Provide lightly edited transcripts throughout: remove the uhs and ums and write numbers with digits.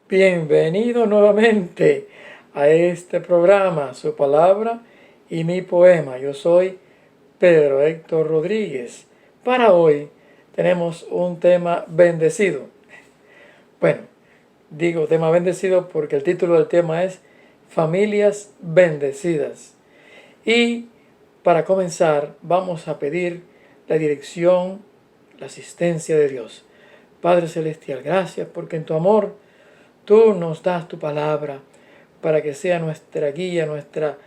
Bienvenido nuevamente a este programa, su palabra y mi poema. Yo soy Pedro Héctor Rodríguez. Para hoy tenemos un tema bendecido. Bueno, digo tema bendecido porque el título del tema es Familias Bendecidas. Y para comenzar vamos a pedir la dirección, la asistencia de Dios. Padre Celestial, gracias porque en tu amor Tú nos das tu palabra para que sea nuestra guía, nuestra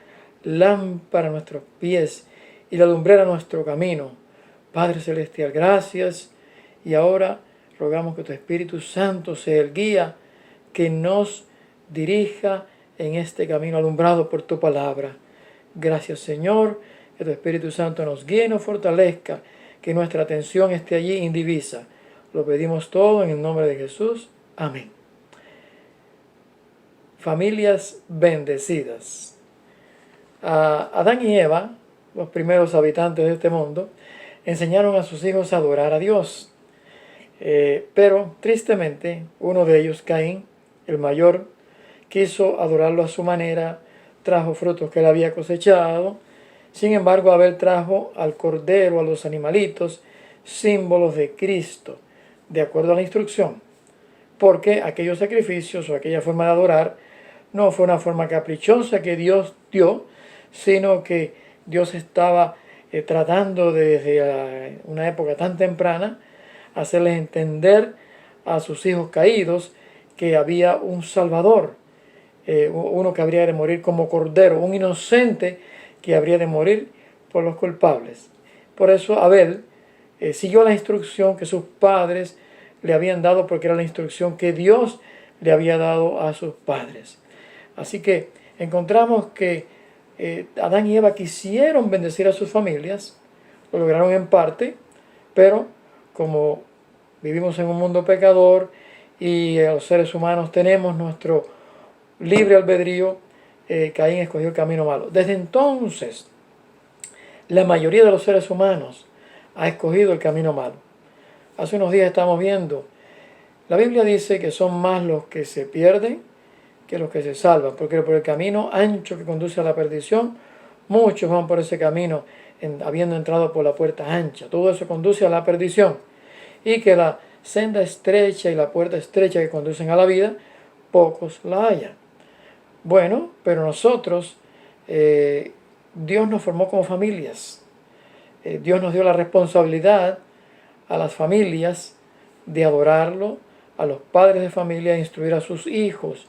lámpara a nuestros pies y la lumbrera a nuestro camino. Padre Celestial, gracias. Y ahora rogamos que tu Espíritu Santo sea el guía que nos dirija en este camino alumbrado por tu palabra. Gracias, Señor, que tu Espíritu Santo nos guíe y nos fortalezca, que nuestra atención esté allí indivisa. Lo pedimos todo en el nombre de Jesús. Amén. Familias bendecidas. Adán y Eva, los primeros habitantes de este mundo, enseñaron a sus hijos a adorar a Dios. Pero tristemente, uno de ellos, Caín, el mayor, quiso adorarlo a su manera, trajo frutos que él había cosechado. Sin embargo, Abel trajo al cordero, a los animalitos, símbolos de Cristo, de acuerdo a la instrucción. Porque aquellos sacrificios o aquella forma de adorar no fue una forma caprichosa que Dios dio, sino que Dios estaba tratando desde una época tan temprana hacerles entender a sus hijos caídos que había un Salvador, uno que habría de morir como cordero, un inocente que habría de morir por los culpables. Por eso Abel siguió la instrucción que sus padres le habían dado, porque era la instrucción que Dios le había dado a sus padres. Así que encontramos que Adán y Eva quisieron bendecir a sus familias, lo lograron en parte, pero como vivimos en un mundo pecador y los seres humanos tenemos nuestro libre albedrío, Caín escogió el camino malo. Desde entonces, la mayoría de los seres humanos ha escogido el camino malo. Hace unos días estamos viendo, la Biblia dice que son más los que se pierden que los que se salvan, porque por el camino ancho que conduce a la perdición, muchos van por ese camino habiendo entrado por la puerta ancha. Todo eso conduce a la perdición. Y que la senda estrecha y la puerta estrecha que conducen a la vida, pocos la hallan. Bueno, pero nosotros, Dios nos formó como familias. Dios nos dio la responsabilidad a las familias de adorarlo, a los padres de familia de instruir a sus hijos.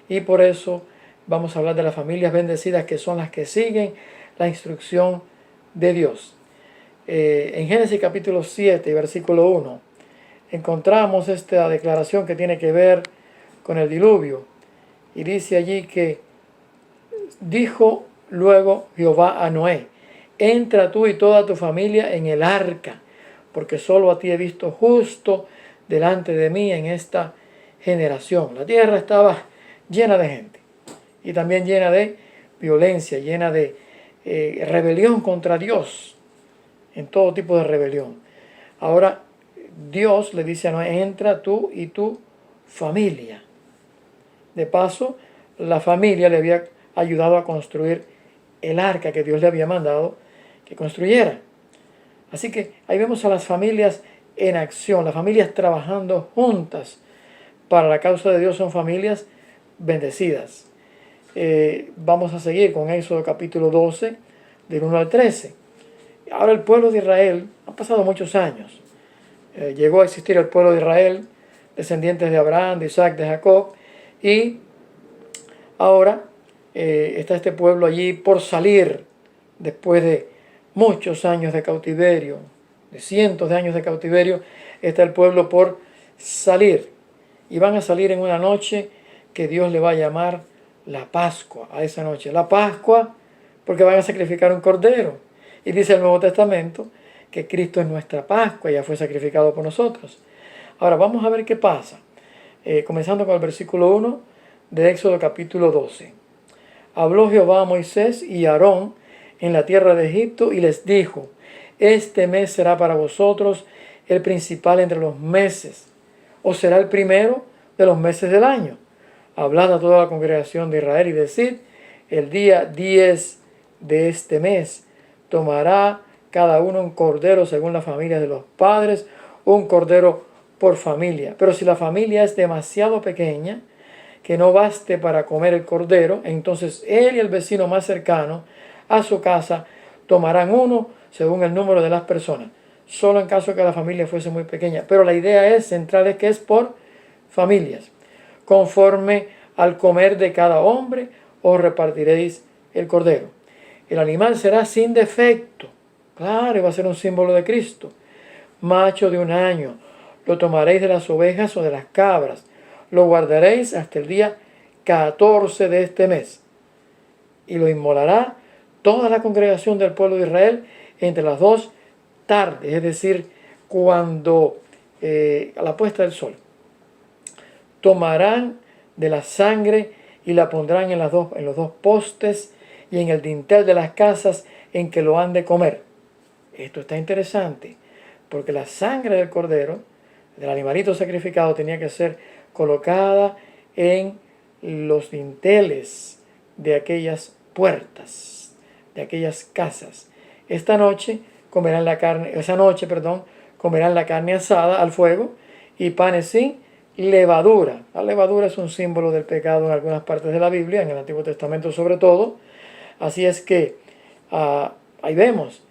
Y por eso vamos a hablar de las familias bendecidas, que son las que siguen la instrucción de Dios. En Génesis capítulo 7, versículo 1, encontramos esta declaración que tiene que ver con el diluvio. Y dice allí que dijo luego Jehová a Noé: entra tú y toda tu familia en el arca, porque solo a ti he visto justo delante de mí en esta generación. La tierra estaba llena de gente y también llena de violencia, llena de rebelión contra Dios, en todo tipo de rebelión. Ahora Dios le dice a Noé: entra tú y tu familia. De paso, la familia le había ayudado a construir el arca que Dios le había mandado que construyera. Así que ahí vemos a las familias en acción, las familias trabajando juntas para la causa de Dios. Son familias bendecidas. Vamos a seguir con Éxodo capítulo 12, del 1 al 13. Ahora el pueblo de Israel, han pasado muchos años, llegó a existir el pueblo de Israel, descendientes de Abraham, de Isaac, de Jacob, y ahora está este pueblo allí por salir después de muchos años de cautiverio, de cientos de años de cautiverio. Está el pueblo por salir, y van a salir en una noche que Dios le va a llamar la Pascua, a esa noche. La Pascua, porque van a sacrificar un cordero. Y dice el Nuevo Testamento que Cristo es nuestra Pascua, ya fue sacrificado por nosotros. Ahora vamos a ver qué pasa. Comenzando con el versículo 1 de Éxodo capítulo 12. Habló Jehová a Moisés y a Aarón en la tierra de Egipto y les dijo: este mes será para vosotros el principal entre los meses, o será el primero de los meses del año. hablad a toda la congregación de Israel y decid, el día 10 de este mes tomará cada uno un cordero según la familia de los padres, un cordero por familia. Pero si la familia es demasiado pequeña, que no baste para comer el cordero, entonces él y el vecino más cercano a su casa tomarán uno según el número de las personas, solo en caso que la familia fuese muy pequeña. Pero la idea central es que es por familias. Conforme al comer de cada hombre, os repartiréis el cordero. El animal será sin defecto. Claro, va a ser un símbolo de Cristo. Macho de 1 año. Lo tomaréis de las ovejas o de las cabras. Lo guardaréis hasta el día 14 de este mes. Y lo inmolará toda la congregación del pueblo de Israel entre las 2 tardes, es decir, cuando a la puesta del sol. Tomarán de la sangre y la pondrán en los 2 postes y en el dintel de las casas en que lo han de comer. Esto está interesante, porque la sangre del cordero, del animalito sacrificado, tenía que ser colocada en los dinteles de aquellas puertas, de aquellas casas. Esa noche comerán la carne asada al fuego y panes sin levadura. La levadura es un símbolo del pecado en algunas partes de la Biblia, en el Antiguo Testamento sobre todo. Así es que ahí vemos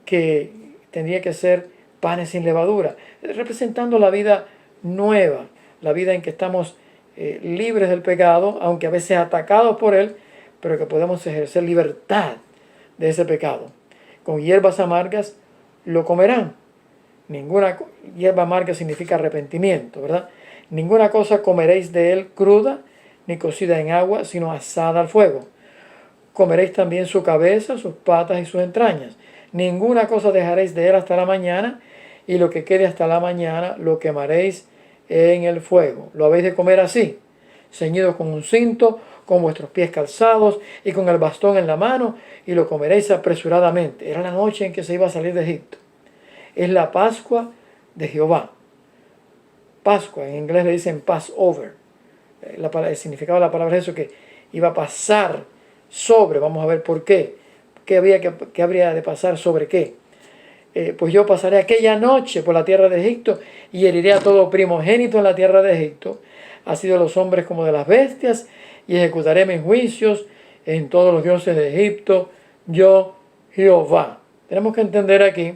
que tendría que ser panes sin levadura, representando la vida nueva, la vida en que estamos libres del pecado, aunque a veces atacados por él, pero que podemos ejercer libertad de ese pecado. Con hierbas amargas lo comerán. Ninguna hierba amarga significa arrepentimiento, ¿verdad? Ninguna cosa comeréis de él cruda, ni cocida en agua, sino asada al fuego. Comeréis también su cabeza, sus patas y sus entrañas. Ninguna cosa dejaréis de él hasta la mañana, y lo que quede hasta la mañana lo quemaréis en el fuego. Lo habéis de comer así, ceñidos con un cinto, con vuestros pies calzados y con el bastón en la mano, y lo comeréis apresuradamente. Era la noche en que se iba a salir de Egipto. Es la Pascua de Jehová. Pascua, en inglés le dicen Passover. El significado de la palabra es eso, que iba a pasar sobre. Vamos a ver por qué. ¿Qué habría de pasar sobre qué? Pues yo pasaré aquella noche por la tierra de Egipto y heriré a todo primogénito en la tierra de Egipto, así de los hombres como de las bestias, y ejecutaré mis juicios en todos los dioses de Egipto, yo Jehová. Tenemos que entender aquí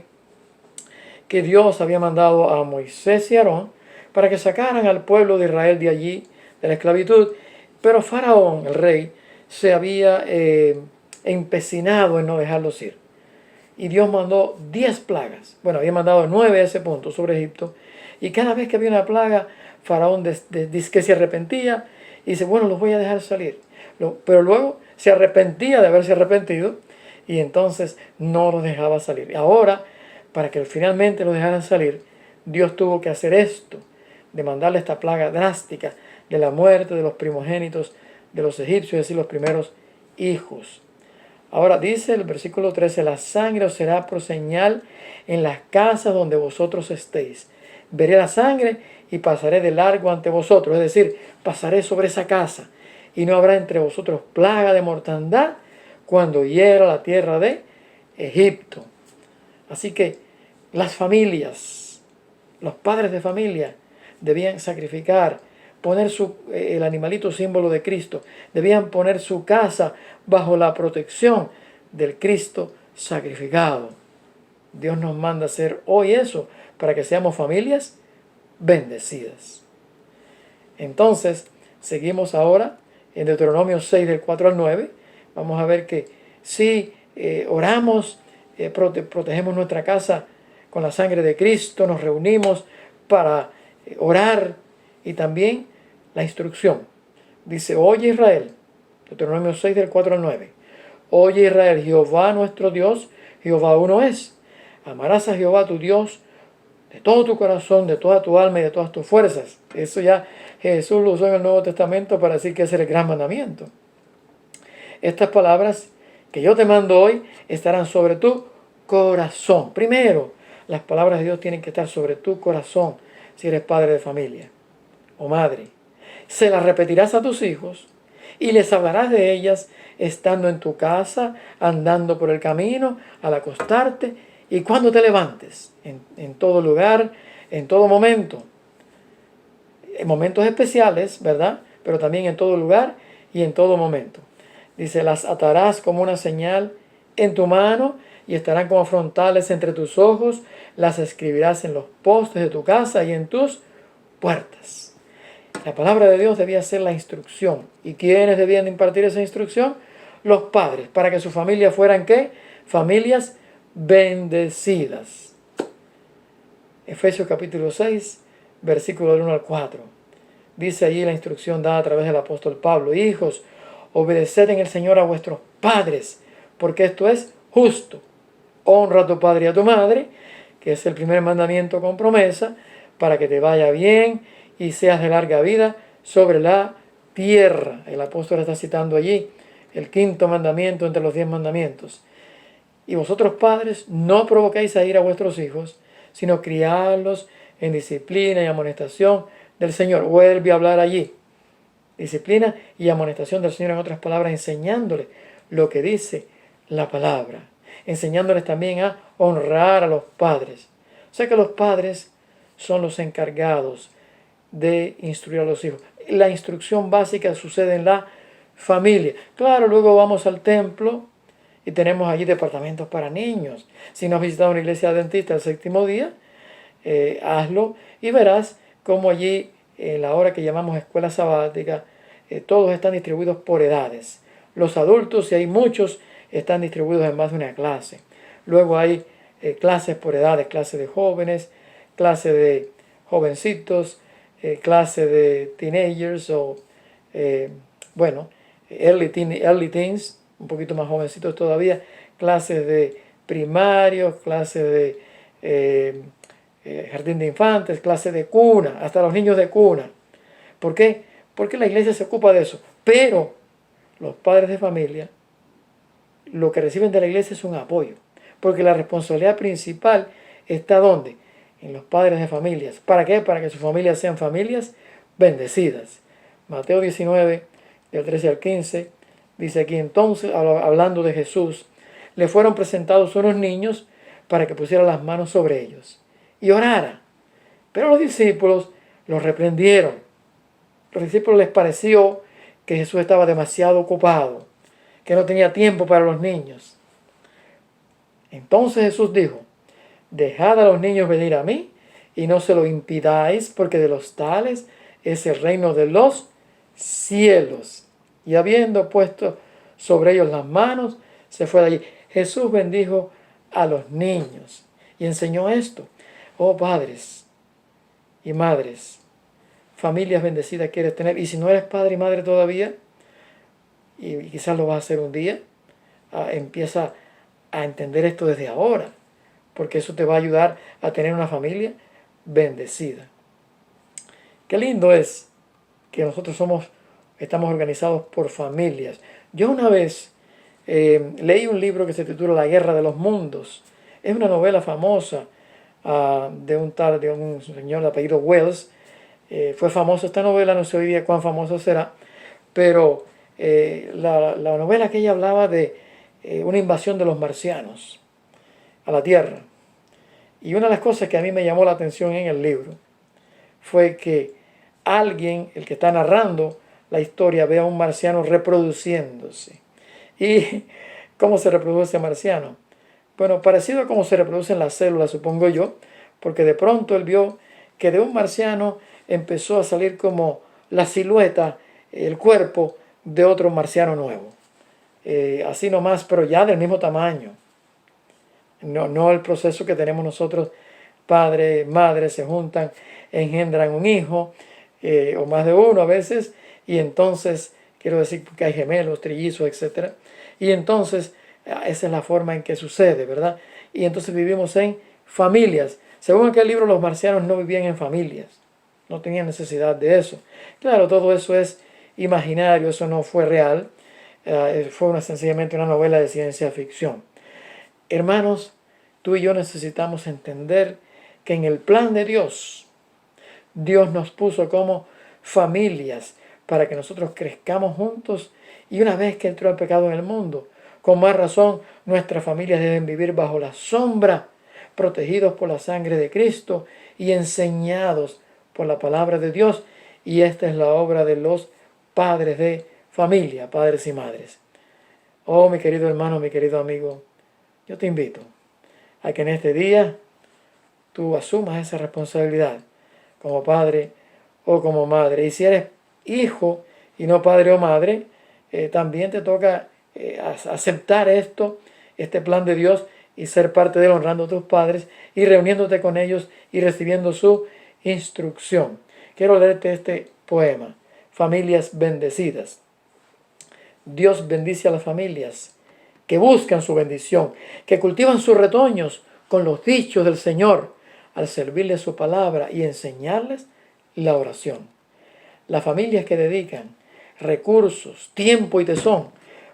que Dios había mandado a Moisés y Aarón para que sacaran al pueblo de Israel de allí, de la esclavitud, pero Faraón, el rey, se había empecinado en no dejarlos ir. Y Dios mandó 10 plagas. Bueno, había mandado 9 a ese punto sobre Egipto. Y cada vez que había una plaga, Faraón dice que se arrepentía y dice, bueno, los voy a dejar salir. Pero luego se arrepentía de haberse arrepentido y entonces no los dejaba salir. Y ahora, para que finalmente los dejaran salir, Dios tuvo que hacer esto, de mandarle esta plaga drástica de la muerte de los primogénitos de los egipcios, es decir, los primeros hijos. Ahora dice el versículo 13, la sangre os será por señal en las casas donde vosotros estéis. Veré la sangre y pasaré de largo ante vosotros, es decir, pasaré sobre esa casa, y no habrá entre vosotros plaga de mortandad cuando hiera la tierra de Egipto. Así que las familias, los padres de familia, debían sacrificar, poner el animalito símbolo de Cristo, debían poner su casa bajo la protección del Cristo sacrificado. Dios nos manda hacer hoy eso para que seamos familias bendecidas. Entonces, seguimos ahora en Deuteronomio 6 del 4 al 9. Vamos a ver que si oramos, protegemos nuestra casa con la sangre de Cristo, nos reunimos para orar, y también la instrucción. Dice, oye Israel, Deuteronomio 6 del 4 al 9. Oye Israel, Jehová nuestro Dios, Jehová uno es. Amarás a Jehová tu Dios de todo tu corazón, de toda tu alma y de todas tus fuerzas. Eso ya Jesús lo usó en el Nuevo Testamento para decir que ese es el gran mandamiento. Estas palabras que yo te mando hoy estarán sobre tu corazón. Primero, las palabras de Dios tienen que estar sobre tu corazón si eres padre de familia o madre. Se las repetirás a tus hijos y les hablarás de ellas estando en tu casa, andando por el camino, al acostarte y cuando te levantes, en todo lugar, en todo momento. En momentos especiales, ¿verdad? Pero también en todo lugar y en todo momento. Dice, las atarás como una señal en tu mano y estarán como frontales entre tus ojos. Las escribirás en los postes de tu casa y en tus puertas. La palabra de Dios debía ser la instrucción. ¿Y quiénes debían impartir esa instrucción? Los padres, para que su familia fueran, ¿qué? Familias bendecidas. Efesios capítulo 6, versículo del 1 al 4. Dice allí la instrucción dada a través del apóstol Pablo. Hijos, obedeced en el Señor a vuestros padres, porque esto es justo. Honra a tu padre y a tu madre, que es el primer mandamiento con promesa, para que te vaya bien y seas de larga vida sobre la tierra. El apóstol está citando allí el quinto mandamiento entre los 10 mandamientos. Y vosotros padres, no provoquéis a ir a vuestros hijos, sino criadlos en disciplina y amonestación del Señor. Vuelve a hablar allí. Disciplina y amonestación del Señor, en otras palabras, enseñándoles lo que dice la palabra. Enseñándoles también a honrar a los padres. O sea que los padres son los encargados de instruir a los hijos. La instrucción básica sucede en la familia. Claro, luego vamos al templo y tenemos allí departamentos para niños. Si no has visitado una iglesia adventista el séptimo día, hazlo y verás cómo allí, en la hora que llamamos escuela sabática, todos están distribuidos por edades. Los adultos, si hay muchos, están distribuidos en más de una clase. Luego hay clases por edades, clase de jóvenes, clase de jovencitos, clase de teenagers o, early teens, un poquito más jovencitos todavía, clases de primarios, clases de jardín de infantes, clases de cuna, hasta los niños de cuna. ¿Por qué? Porque la iglesia se ocupa de eso. Pero los padres de familia, lo que reciben de la iglesia es un apoyo. Porque la responsabilidad principal está ¿dónde? En los padres de familias. ¿Para qué? Para que sus familias sean familias bendecidas. Mateo 19, del 13 al 15, dice aquí entonces, hablando de Jesús, le fueron presentados unos niños para que pusiera las manos sobre ellos y orara. Pero los discípulos los reprendieron. Los discípulos les pareció que Jesús estaba demasiado ocupado, que no tenía tiempo para los niños. Entonces Jesús dijo, dejad a los niños venir a mí y no se lo impidáis, porque de los tales es el reino de los cielos. Y habiendo puesto sobre ellos las manos, se fue de allí. Jesús bendijo a los niños y enseñó esto. Oh padres y madres, familias bendecidas quieres tener. Y si no eres padre y madre todavía, y quizás lo vas a hacer un día, empieza a entender esto desde ahora, porque eso te va a ayudar a tener una familia bendecida. Qué lindo es que nosotros estamos organizados por familias. Yo una vez leí un libro que se titula La Guerra de los Mundos. Es una novela famosa de un señor de apellido Wells. Fue famosa esta novela, no sé hoy día cuán famosa será, pero la novela que ella hablaba de una invasión de los marcianos a la Tierra. Y una de las cosas que a mí me llamó la atención en el libro fue que alguien, el que está narrando la historia, ve a un marciano reproduciéndose. ¿Y cómo se reproduce el marciano? Bueno, parecido a cómo se reproducen las células, supongo yo, porque de pronto él vio que de un marciano empezó a salir como la silueta, el cuerpo de otro marciano nuevo. Así nomás, pero ya del mismo tamaño. No el proceso que tenemos nosotros, padre, madre, se juntan, engendran un hijo, o más de uno a veces, y entonces, quiero decir que hay gemelos, trillizos, etc. Y entonces, esa es la forma en que sucede, ¿verdad? Y entonces vivimos en familias. Según aquel libro, los marcianos no vivían en familias, no tenían necesidad de eso. Claro, todo eso es imaginario, eso no fue real, fue sencillamente una novela de ciencia ficción. Hermanos, tú y yo necesitamos entender que en el plan de Dios, Dios nos puso como familias para que nosotros crezcamos juntos. Y una vez que entró el pecado en el mundo, con más razón nuestras familias deben vivir bajo la sombra, protegidos por la sangre de Cristo y enseñados por la palabra de Dios. Y esta es la obra de los padres de familia, padres y madres. Oh, mi querido hermano, mi querido amigo, yo te invito a que en este día tú asumas esa responsabilidad como padre o como madre. Y si eres hijo y no padre o madre, también te toca aceptar este plan de Dios y ser parte de él, honrando a tus padres y reuniéndote con ellos y recibiendo su instrucción. Quiero leerte este poema, Familias Bendecidas. Dios bendice a las familias que buscan su bendición, que cultivan sus retoños con los dichos del Señor, al servirles su palabra y enseñarles la oración. Las familias que dedican recursos, tiempo y tesón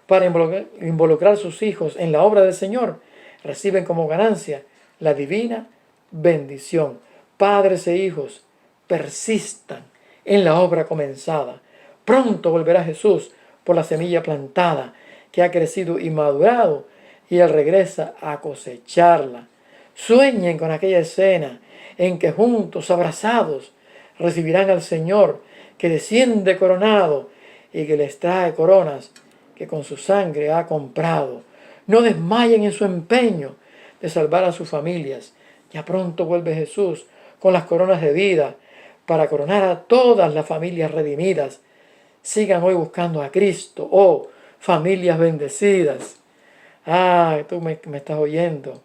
para involucrar a sus hijos en la obra del Señor, reciben como ganancia la divina bendición. Padres e hijos, persistan en la obra comenzada. Pronto volverá Jesús por la semilla plantada que ha crecido y madurado, y Él regresa a cosecharla. Sueñen con aquella escena en que juntos, abrazados, recibirán al Señor que desciende coronado y que les trae coronas que con su sangre ha comprado. No desmayen en su empeño de salvar a sus familias. Ya pronto vuelve Jesús con las coronas de vida para coronar a todas las familias redimidas. Sigan hoy buscando a Cristo, oh familias bendecidas. Tú me estás oyendo.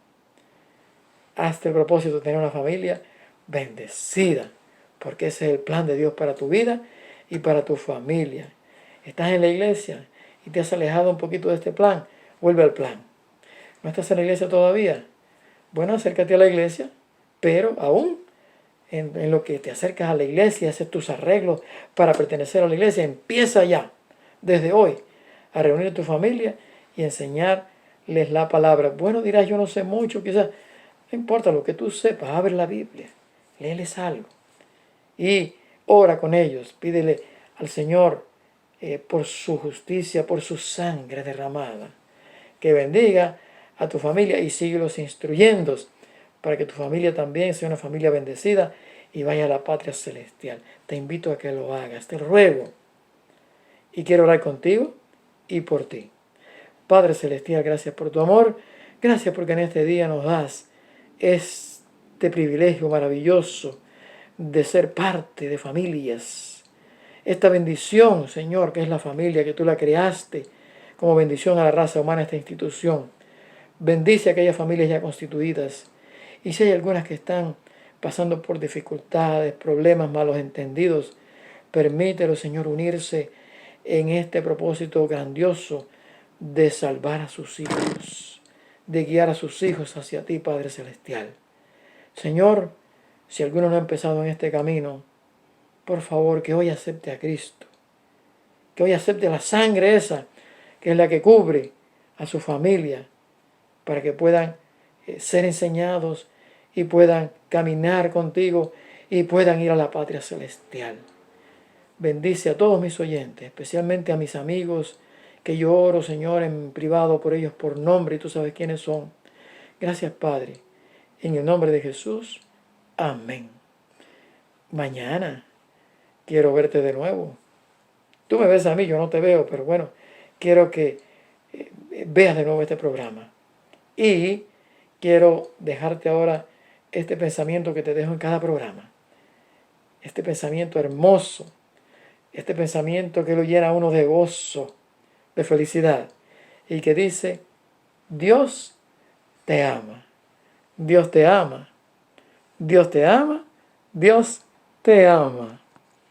Hazte el propósito de tener una familia bendecida, porque ese es el plan de Dios para tu vida y para tu familia. Estás en la iglesia y te has alejado un poquito de este plan, vuelve al plan. ¿No estás en la iglesia todavía? Bueno, acércate a la iglesia, pero aún en lo que te acercas a la iglesia, haces tus arreglos para pertenecer a la iglesia, empieza ya, desde hoy, a reunir a tu familia y enseñarles la palabra. Bueno, dirás, yo no sé mucho, quizás, no importa lo que tú sepas, abre la Biblia, léeles algo y ora con ellos, pídele al Señor por su justicia, por su sangre derramada, que bendiga a tu familia y síguelos instruyendo para que tu familia también sea una familia bendecida y vaya a la patria celestial. Te invito a que lo hagas, te ruego. Y quiero orar contigo y por ti. Padre celestial, gracias por tu amor, gracias porque en este día nos das este privilegio maravilloso de ser parte de familias. Esta bendición, Señor, que es la familia, que tú la creaste como bendición a la raza humana, esta institución. Bendice a aquellas familias ya constituidas. Y si hay algunas que están pasando por dificultades, problemas, malos entendidos, permítelo, Señor, unirse en este propósito grandioso de salvar a sus hijos, de guiar a sus hijos hacia ti, Padre Celestial. Señor, si alguno no ha empezado en este camino, por favor, que hoy acepte a Cristo, que hoy acepte la sangre esa, que es la que cubre a su familia, para que puedan ser enseñados y puedan caminar contigo y puedan ir a la patria celestial. Bendice a todos mis oyentes, especialmente a mis amigos, que yo oro, Señor, en privado por ellos por nombre y tú sabes quiénes son. Gracias, Padre. En el nombre de Jesús. Amén. Mañana quiero verte de nuevo. Tú me ves a mí, yo no te veo, pero bueno, quiero que veas de nuevo este programa. Y quiero dejarte ahora este pensamiento que te dejo en cada programa. Este pensamiento hermoso. Este pensamiento que lo llena a uno de gozo, de felicidad. Y que dice, Dios te ama. Dios te ama. Dios te ama. Dios te ama.